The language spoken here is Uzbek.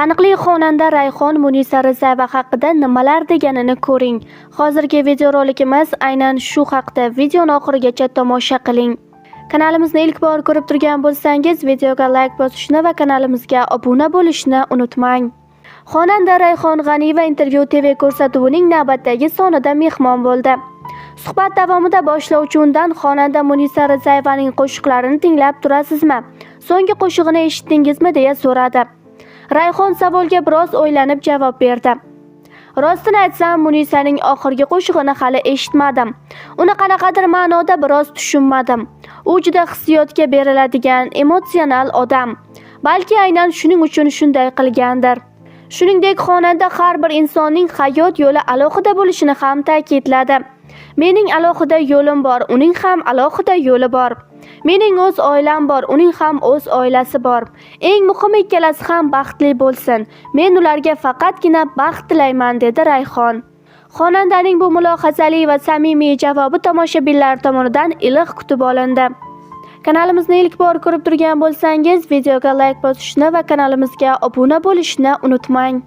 Taniqli xonanda Rayhon Munisa Rizayeva haqida nimalar deganini ko'ring. Hozirgi videorolikimiz aynan shu haqda. Videoni oxirigacha tomosha qiling. Kanalimizni ilk bor ko'rib turgan bo'lsangiz, videoga like bosishni va kanalimizga obuna bo'lishni unutmang. Xonanda Rayhon G'aniyeva Intervyu TV ko'rsatuvining navbatdagi sonida mehmon bo'ldi. Suhbat davomida boshlovchi undan xonanda Munisa Rizayevaning qo'shiqlarini tinglab turasizmi? So'nggi qo'shig'ini eshitdingizmi deya so'radi. Rayhon savolga biroz o'ylanib javob berdi. Rostini aytsam, Munisaning oxirgi qo'shig'ini hali eshitmadim. Uni qanaqadir ma'noda biroz tushunmadim. U juda hissiyotga beriladigan, emotsional odam. Balki aynan shuning uchun shunday qilgandir. Shuningdek, xonanda har bir insonning hayot yo'li alohida bo'lishini ham ta'kidladi. Mening alohida yo'lim bor, uning ham alohida yo'li bor. Mening o'z oilam bor, uning ham o'z oilasi bor. Eng muhimi ikkalasi ham baxtli bo'lsin. Men ularga faqatgina baxt tilayman, dedi Rayhon. Xonandaning bu mulohazali va samimiy javobi tomoshabinlar tomonidan iliq kutib olindi. Kanalimizni ilk bor ko'rib turgan bo'lsangiz, videoga like bosishni va kanalimizga obuna bo'lishni unutmang.